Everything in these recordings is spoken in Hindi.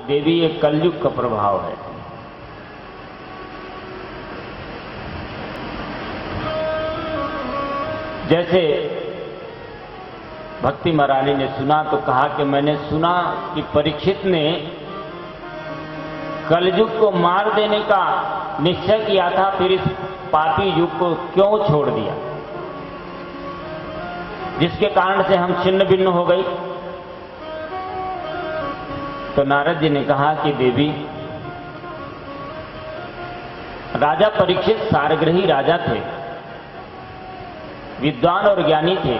देवी ये कलयुग का प्रभाव है। जैसे भक्ति महारानी ने सुना तो कहा कि मैंने सुना कि परीक्षित ने कलयुग को मार देने का निश्चय किया था, फिर इस पापी युग को क्यों छोड़ दिया, जिसके कारण से हम छिन्न भिन्न हो गई। तो नारद जी ने कहा कि देवी, राजा परीक्षित सारग्रही राजा थे, विद्वान और ज्ञानी थे।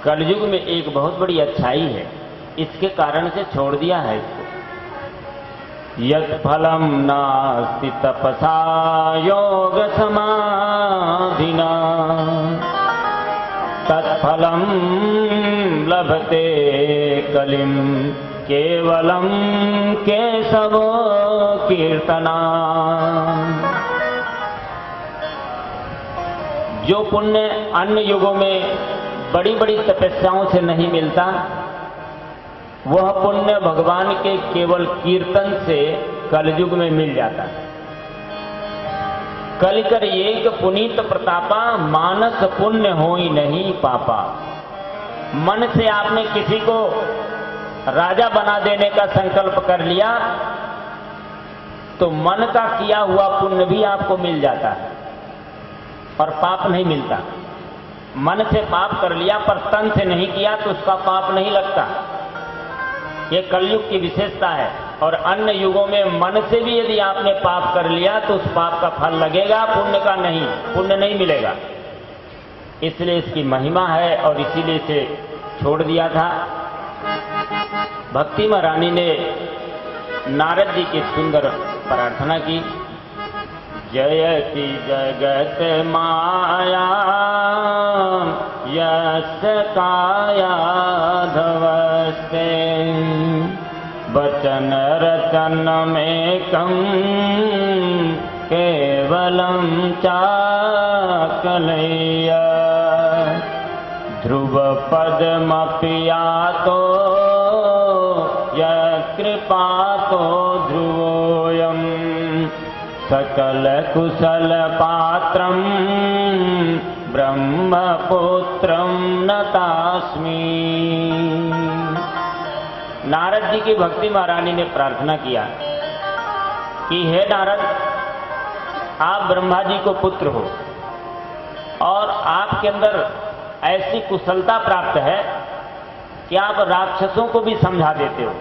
कलयुग में एक बहुत बड़ी अच्छाई है, इसके कारण से छोड़ दिया है इसको। यत् फलम नास्ति तपसा योग समाधिना तत्फलम लभते कलिम केवलम केशवो कीर्तना। जो पुण्य अन्य युगों में बड़ी बड़ी तपस्याओं से नहीं मिलता, वह पुण्य भगवान के केवल कीर्तन से कलयुग में मिल जाता है। कलिकर एक पुनीत प्रतापा, मानस पुण्य होई नहीं पापा। मन से आपने किसी को राजा बना देने का संकल्प कर लिया तो मन का किया हुआ पुण्य भी आपको मिल जाता है और पाप नहीं मिलता। मन से पाप कर लिया पर तन से नहीं किया तो उसका पाप नहीं लगता। ये कलयुग की विशेषता है। और अन्य युगों में मन से भी यदि आपने पाप कर लिया तो उस पाप का फल लगेगा, पुण्य का नहीं, पुण्य नहीं मिलेगा। इसलिए इसकी महिमा है और इसीलिए इसे छोड़ दिया था। भक्ति महारानी ने नारद जी की सुंदर प्रार्थना की। जयति जगत माया यस्य काया धवस्ते वचन रचन में कम केवलम चाकलैया ध्रुव पदमपियातो यत्कृपा तो ध्रुवोऽयं सकल कुशल पात्रम ब्रह्मपुत्रम नतास्मि। नारद जी की भक्ति महारानी ने प्रार्थना किया कि हे नारद, आप ब्रह्मा जी को पुत्र हो और आपके अंदर ऐसी कुशलता प्राप्त है कि आप राक्षसों को भी समझा देते हो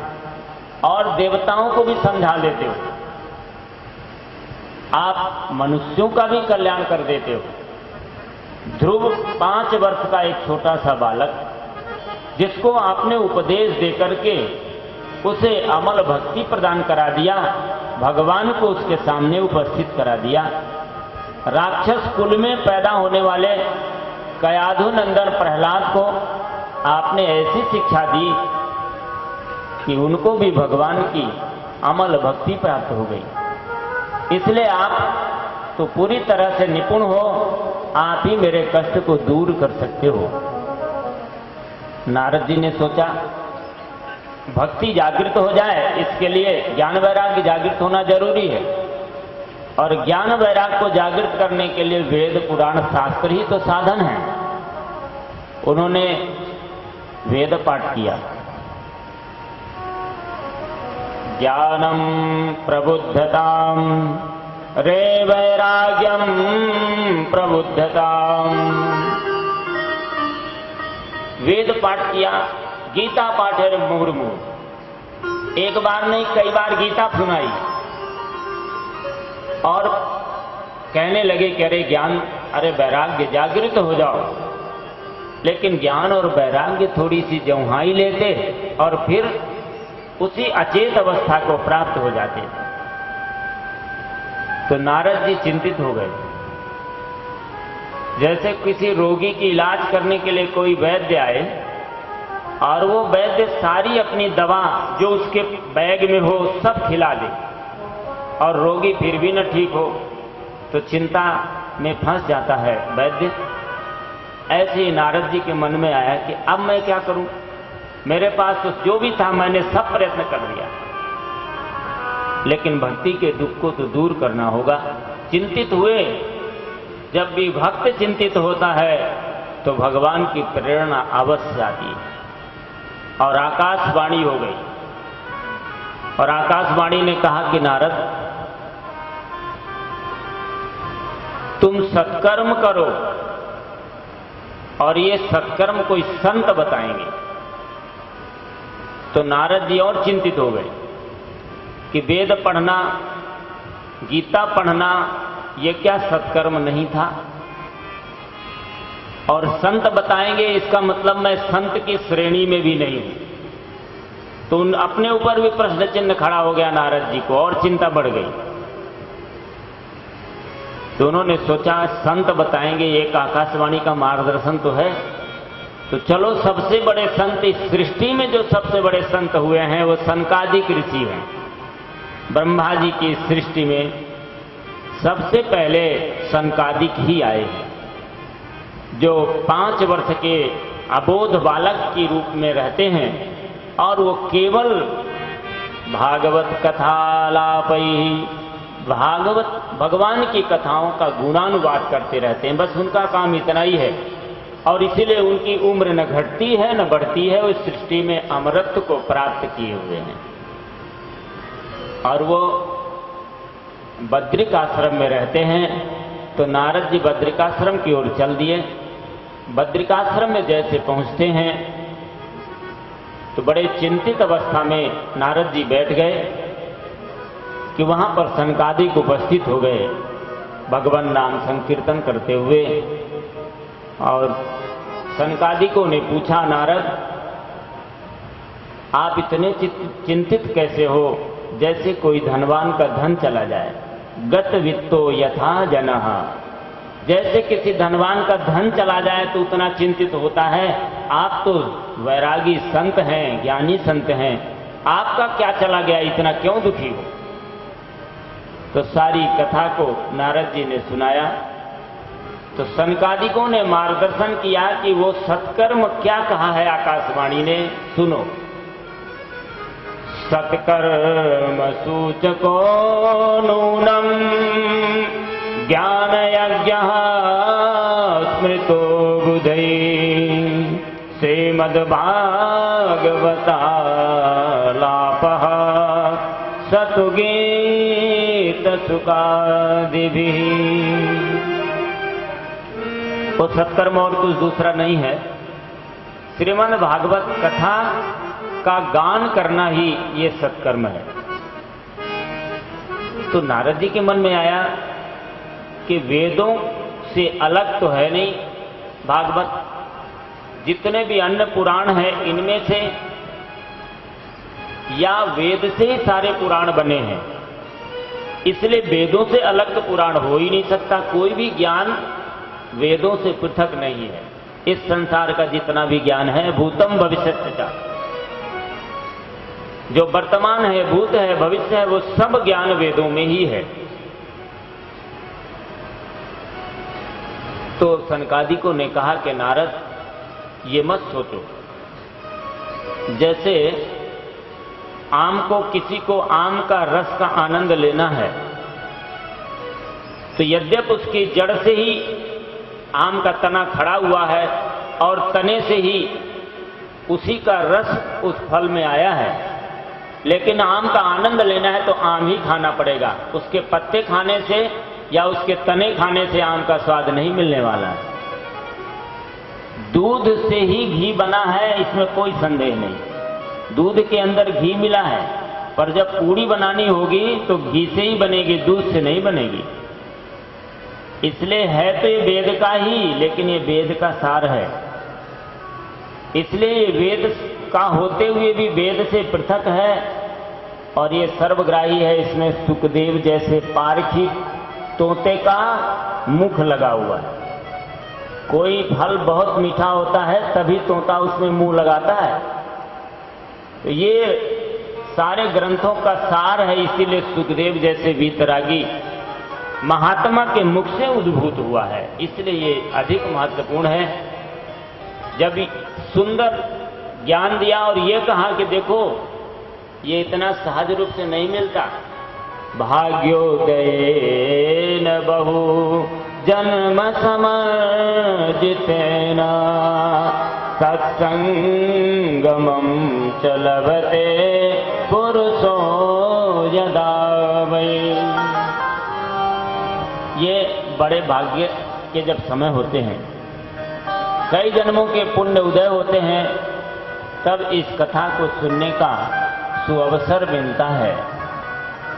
और देवताओं को भी समझा देते हो। आप मनुष्यों का भी कल्याण कर देते हो। ध्रुव 5 वर्ष का एक छोटा सा बालक, जिसको आपने उपदेश देकर के उसे अमल भक्ति प्रदान करा दिया, भगवान को उसके सामने उपस्थित करा दिया। राक्षस कुल में पैदा होने वाले कयाधु नंदन प्रहलाद को आपने ऐसी शिक्षा दी कि उनको भी भगवान की अमल भक्ति प्राप्त हो गई। इसलिए आप तो पूरी तरह से निपुण हो, आप ही मेरे कष्ट को दूर कर सकते हो। नारद जी ने सोचा भक्ति जागृत हो जाए, इसके लिए ज्ञान वैराग्य जागृत होना जरूरी है। और ज्ञान वैराग्य को जागृत करने के लिए वेद पुराण शास्त्र ही तो साधन है। उन्होंने वेद पाठ किया। ज्ञानम प्रबुद्धताम रे वैराग्यम प्रबुद्धताम। वेद पाठ किया, गीता पाठ है मुहुर्मु। एक बार नहीं कई बार गीता सुनाई और कहने लगे कि अरे ज्ञान, अरे वैराग्य जागृत हो जाओ। लेकिन ज्ञान और वैराग्य थोड़ी सी जौहाई लेते और फिर उसी अचेत अवस्था को प्राप्त हो जाते। तो नारद जी चिंतित हो गए। जैसे किसी रोगी की इलाज करने के लिए कोई वैद्य आए और वो वैद्य सारी अपनी दवा जो उसके बैग में हो सब खिला दे और रोगी फिर भी न ठीक हो, तो चिंता में फंस जाता है वैद्य। ऐसे ही नारद जी के मन में आया कि अब मैं क्या करूं, मेरे पास तो जो भी था मैंने सब प्रयत्न कर लिया, लेकिन भक्ति के दुख को तो दूर करना होगा। चिंतित हुए। जब भी भक्त चिंतित होता है तो भगवान की प्रेरणा अवश्य आती है। और आकाशवाणी हो गई, और आकाशवाणी ने कहा कि नारद, तुम सत्कर्म करो, और ये सत्कर्म कोई संत बताएंगे। तो नारद जी और चिंतित हो गए कि वेद पढ़ना, गीता पढ़ना, ये क्या सत्कर्म नहीं था? और संत बताएंगे, इसका मतलब मैं संत की श्रेणी में भी नहीं हूं। तो अपने ऊपर भी प्रश्न चिन्ह खड़ा हो गया नारद जी को, और चिंता बढ़ गई। दोनों ने सोचा संत बताएंगे, एक आकाशवाणी का मार्गदर्शन तो है, तो चलो सबसे बड़े संत इस सृष्टि में जो सबसे बड़े संत हुए हैं वो सनकादिक ऋषि हैं। ब्रह्मा जी की सृष्टि में सबसे पहले सनकादिक ही आए हैं, जो 5 वर्ष के अबोध बालक के रूप में रहते हैं, और वो केवल भागवत कथालापई, भागवत भगवान की कथाओं का गुणानुवाद करते रहते हैं। बस उनका काम इतना ही है, और इसीलिए उनकी उम्र न घटती है न बढ़ती है। उस सृष्टि में अमरत्व को प्राप्त किए हुए हैं। और वो बद्रिक आश्रम में रहते हैं। तो नारद जी बद्रिकाश्रम की ओर चल दिए। बद्रिकाश्रम में जैसे पहुंचते हैं तो बड़े चिंतित अवस्था में नारद जी बैठ गए कि वहां पर सनकादिक उपस्थित हो गए, भगवान नाम संकीर्तन करते हुए। और सनकादिकों ने पूछा, नारद आप इतने चिंतित कैसे हो जैसे कोई धनवान का धन चला जाए? गत वित्तो यथा जनः, जैसे किसी धनवान का धन चला जाए तो उतना चिंतित होता है, आप तो वैरागी संत हैं, ज्ञानी संत हैं, आपका क्या चला गया, इतना क्यों दुखी हो? तो सारी कथा को नारद जी ने सुनाया। तो सनकादिकों ने मार्गदर्शन किया कि वो सत्कर्म क्या कहा है आकाशवाणी ने, सुनो। सत्कर्म सूचको नूनम ज्ञान यज्ञ स्मृतो बुधै श्रीमद्भागवतालापः सतुगीत सुखादिभिः। वो सत्कर्म और कुछ दूसरा नहीं है, श्रीमद् भागवत कथा का गान करना ही ये सत्कर्म है। तो नारद जी के मन में आया कि वेदों से अलग तो है नहीं भागवत, जितने भी अन्य पुराण हैं इनमें से या वेद से ही सारे पुराण बने हैं, इसलिए वेदों से अलग तो पुराण हो ही नहीं सकता। कोई भी ज्ञान वेदों से पृथक नहीं है। इस संसार का जितना भी ज्ञान है, भूतम भविष्यच्च च, जो वर्तमान है, भूत है, भविष्य है, वो सब ज्ञान वेदों में ही है। तो सनकादिकों ने कहा कि नारद ये मत सोचो, जैसे आम को, किसी को आम का रस का आनंद लेना है तो यद्यप उसकी जड़ से ही आम का तना खड़ा हुआ है और तने से ही उसी का रस उस फल में आया है, लेकिन आम का आनंद लेना है तो आम ही खाना पड़ेगा। उसके पत्ते खाने से या उसके तने खाने से आम का स्वाद नहीं मिलने वाला है। दूध से ही घी बना है, इसमें कोई संदेह नहीं, दूध के अंदर घी मिला है, पर जब पूड़ी बनानी होगी तो घी से ही बनेगी, दूध से नहीं बनेगी। इसलिए है तो ये वेद का ही, लेकिन ये वेद का सार है, इसलिए ये वेद का होते हुए भी वेद से पृथक है और ये सर्वग्राही है। इसमें सुखदेव जैसे पारखी तोते का मुख लगा हुआ है। कोई फल बहुत मीठा होता है तभी तोता उसमें मुंह लगाता है। तो ये सारे ग्रंथों का सार है, इसीलिए सुखदेव जैसे वीतरागी महात्मा के मुख से उद्भूत हुआ है, इसलिए ये अधिक महत्वपूर्ण है। जब सुंदर ज्ञान दिया और ये कहा कि देखो ये इतना सहज रूप से नहीं मिलता, भाग्योदयेन बहु जन्म समर्जितेन सत्संगमं च लभते पुरुषो यदा वै। ये बड़े भाग्य के जब समय होते हैं, कई जन्मों के पुण्य उदय होते हैं, तब इस कथा को सुनने का सुअवसर मिलता है।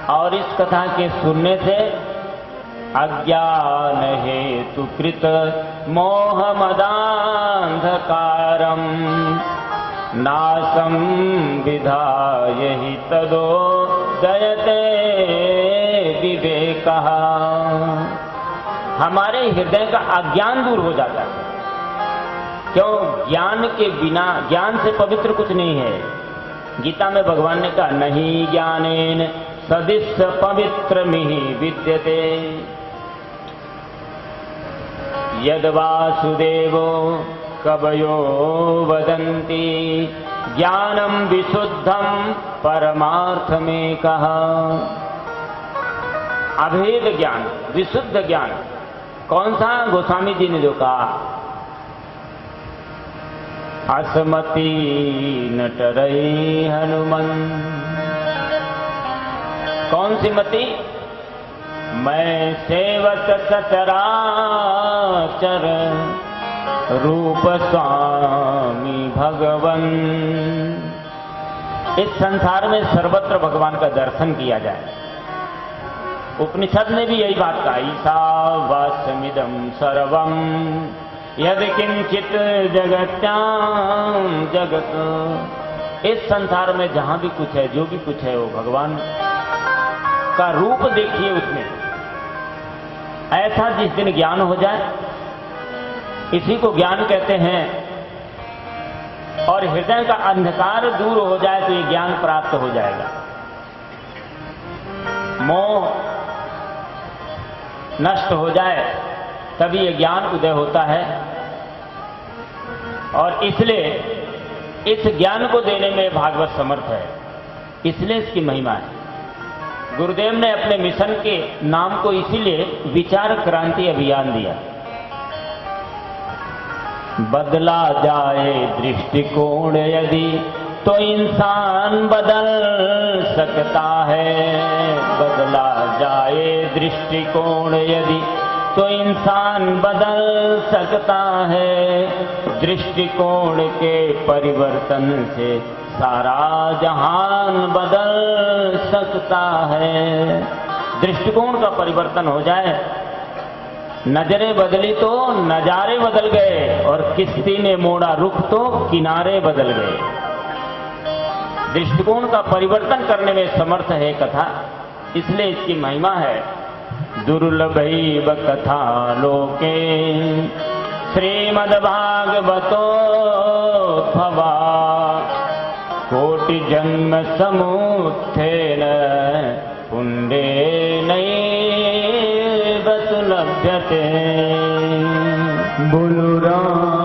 और इस कथा के सुनने से अज्ञान हेतु कृत मोह मदांधकारम नासं विधाय हि तदो दयते विवेकः। हमारे हृदय का अज्ञान दूर हो जाता है। क्यों? ज्ञान के बिना, ज्ञान से पवित्र कुछ नहीं है। गीता में भगवान ने कहा नहीं ज्ञानेन सदिश पवित्रमिहि विद्यते। यद वासुदेवो कवयो वदन्ति ज्ञानम विशुद्धम परमार्थमेकः। अभेद ज्ञान, विशुद्ध ज्ञान कौन सा? गोस्वामी जी ने जो कहा असमति नटरई हनुमन। कौन सी मति? मैं सेवक सचराचर रूप स्वामी भगवन। इस संसार में सर्वत्र भगवान का दर्शन किया जाए। उपनिषद ने भी यही बात कहा ईशावास्यमिदं सर्वम यदि किंचित जगत्याम जगत। इस संसार में जहां भी कुछ है, जो भी कुछ है, वो भगवान का रूप देखिए उसमें। ऐसा जिस दिन ज्ञान हो जाए, इसी को ज्ञान कहते हैं, और हृदय का अंधकार दूर हो जाए तो ये ज्ञान प्राप्त हो जाएगा। मोह नष्ट हो जाए तभी ये ज्ञान उदय होता है। और इसलिए इस ज्ञान को देने में भागवत समर्थ है, इसलिए इसकी महिमा है। गुरुदेव ने अपने मिशन के नाम को इसीलिए विचार क्रांति अभियान दिया। बदला जाए दृष्टिकोण यदि तो इंसान बदल सकता है। बदला जाए दृष्टिकोण यदि तो इंसान बदल सकता है। दृष्टिकोण के परिवर्तन से सारा जहान बदल सकता है। दृष्टिकोण का परिवर्तन हो जाए, नजरें बदली तो नजारे बदल गए, और किश्ती ने मोड़ा रुख तो किनारे बदल गए। दृष्टिकोण का परिवर्तन करने में समर्थ है कथा, इसलिए इसकी महिमा है। दुर्लभैव कथा लोके श्रीमद्भागवतोद्भवा कोटि जन्म समुत्थेन पुण्येनैव सुलभ्यते। बोलो राम